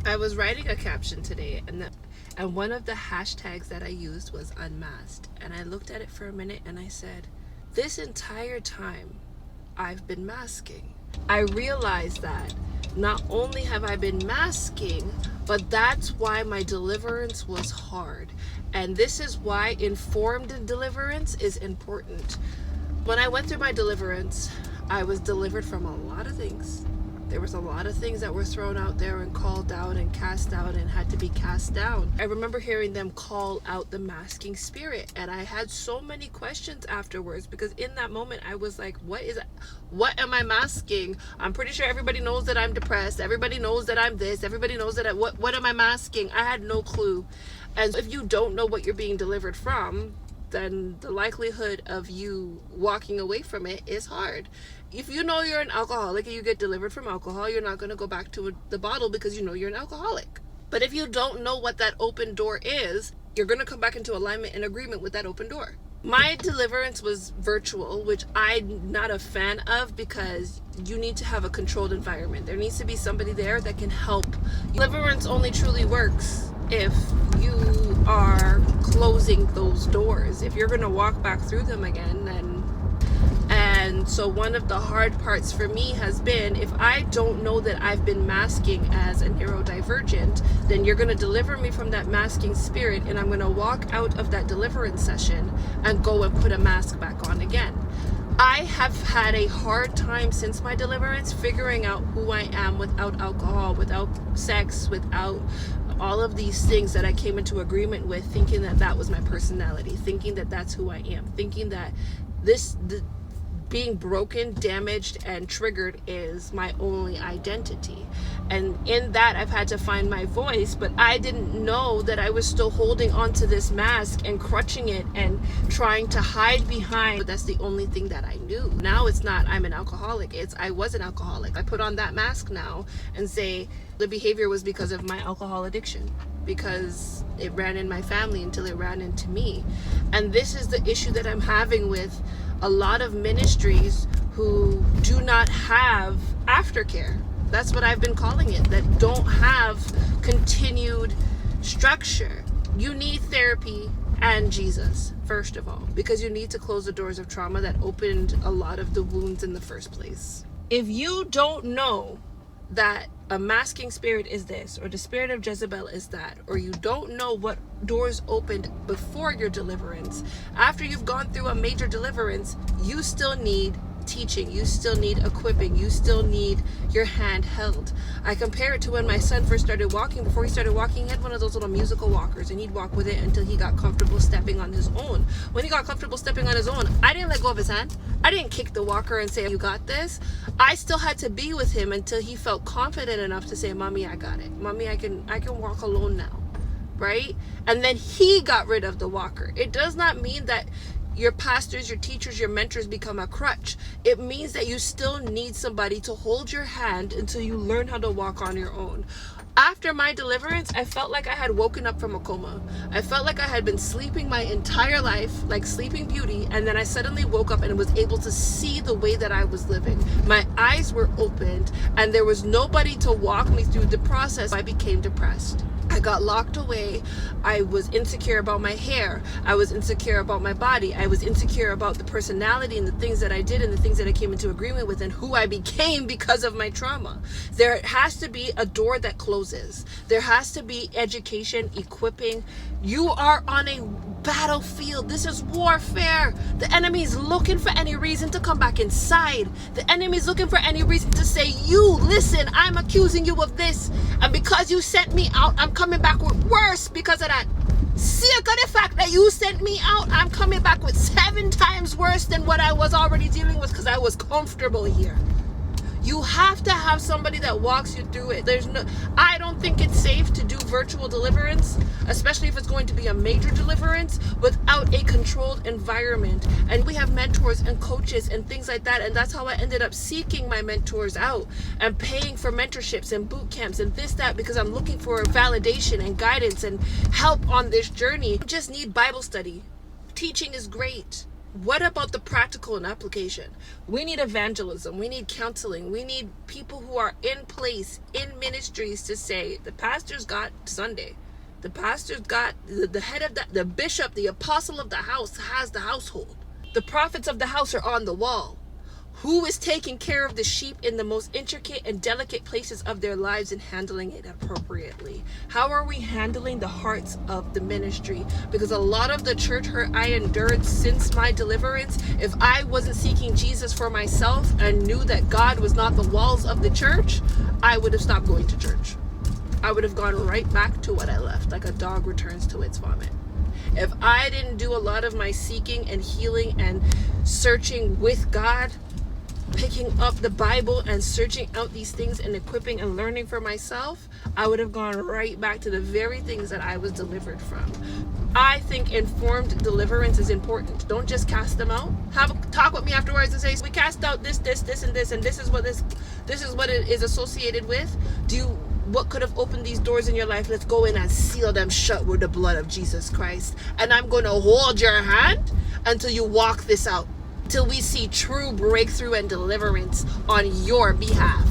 I was writing a caption today, and one of the hashtags that I used was unmasked. And I looked at it for a minute and I said, this entire time I've been masking. I realized that not only have I been masking, but that's why my deliverance was hard. And this is why informed deliverance is important. When I went through my deliverance, I was delivered from a lot of things. There was a lot of things that were thrown out there and called out and cast out and had to be cast down. I remember hearing them call out the masking spirit, and I had so many questions afterwards, because in that moment I was like, what am I masking? I'm pretty sure everybody knows that I'm depressed. Everybody knows that I'm this. Everybody knows that what am I masking? I had no clue. And if you don't know what you're being delivered from, then the likelihood of you walking away from it is hard. If you know you're an alcoholic and you get delivered from alcohol, you're not going to go back to the bottle because you know you're an alcoholic. But if you don't know what that open door is, you're going to come back into alignment and agreement with that open door. My deliverance was virtual, which I'm not a fan of, because you need to have a controlled environment. There needs to be somebody there that can help. Deliverance only truly works if you are closing those doors. If you're going to walk back through them again, and so one of the hard parts for me has been, if I don't know that I've been masking as a neurodivergent, then you're going to deliver me from that masking spirit, and I'm going to walk out of that deliverance session and go and put a mask back on again. I have had a hard time since my deliverance figuring out who I am without alcohol, without sex, without all of these things that I came into agreement with, thinking that that was my personality, thinking that that's who I am, thinking that being broken, damaged, and triggered is my only identity. And in that, I've had to find my voice, but I didn't know that I was still holding onto this mask and crutching it and trying to hide behind. But that's the only thing that I knew. Now it's not I'm an alcoholic, it's I was an alcoholic. I put on that mask now and say the behavior was because of my alcohol addiction, because it ran in my family until it ran into me. And this is the issue that I'm having with a lot of ministries who do not have aftercare. That's what I've been calling it, that don't have continued structure. You need therapy and Jesus, first of all, because you need to close the doors of trauma that opened a lot of the wounds in the first place. If you don't know that a masking spirit is this, or the spirit of Jezebel is that, or you don't know what doors opened before your deliverance, after you've gone through a major deliverance, you still need teaching, you still need equipping, you still need your hand held. I compare it to when my son first started walking. Before he started walking, he had one of those little musical walkers, and he'd walk with it until he got comfortable stepping on his own. When he got comfortable stepping on his own, I didn't let go of his hand. I didn't kick the walker and say, you got this. I still had to be with him until he felt confident enough to say, Mommy, I got it. Mommy, I can walk alone now. Right? And then he got rid of the walker. It does not mean that your pastors, your teachers, your mentors become a crutch. It means that you still need somebody to hold your hand until you learn how to walk on your own. After my deliverance, I felt like I had woken up from a coma. I felt like I had been sleeping my entire life, like Sleeping Beauty, and then I suddenly woke up and was able to see the way that I was living. My eyes were opened, and there was nobody to walk me through the process. I became depressed. I got locked away. I was insecure about my hair. I was insecure about my body. I was insecure about the personality and the things that I did and the things that I came into agreement with and who I became because of my trauma. There has to be a door that closes. There has to be education, equipping. You are on a battlefield. This is warfare. The enemy is looking for any reason to come back inside. The enemy is looking for any reason to say, you, listen, I'm accusing you of this. And because you sent me out, I'm coming back with worse because of that. Sick of the fact that you sent me out, I'm coming back with 7 times worse than what I was already dealing with because I was comfortable here. You have to have somebody that walks you through it. I don't think it's safe to do virtual deliverance, especially if it's going to be a major deliverance, without a controlled environment. And we have mentors and coaches and things like that. And that's how I ended up seeking my mentors out and paying for mentorships and boot camps and this, that, because I'm looking for validation and guidance and help on this journey. You just need Bible study. Teaching is great. what about the practical and application? We need evangelism. We need counseling. We need people who are in place, in ministries to say, the pastor's got Sunday. The pastor's got the head of the bishop, the apostle of the house has the household. The prophets of the house are on the wall. Who is taking care of the sheep in the most intricate and delicate places of their lives and handling it appropriately? How are we handling the hearts of the ministry? Because a lot of the church hurt I endured since my deliverance, if I wasn't seeking Jesus for myself and knew that God was not the walls of the church, I would have stopped going to church. I would have gone right back to what I left, like a dog returns to its vomit. If I didn't do a lot of my seeking and healing and searching with God, picking up the Bible and searching out these things and equipping and learning for myself, I would have gone right back to the very things that I was delivered from. I think informed deliverance is important. Don't just cast them out. Talk with me afterwards and say, we cast out this, and this, and this is what it is associated with. What could have opened these doors in your life? Let's go in and seal them shut with the blood of Jesus Christ. And I'm going to hold your hand until you walk this out, till we see true breakthrough and deliverance on your behalf.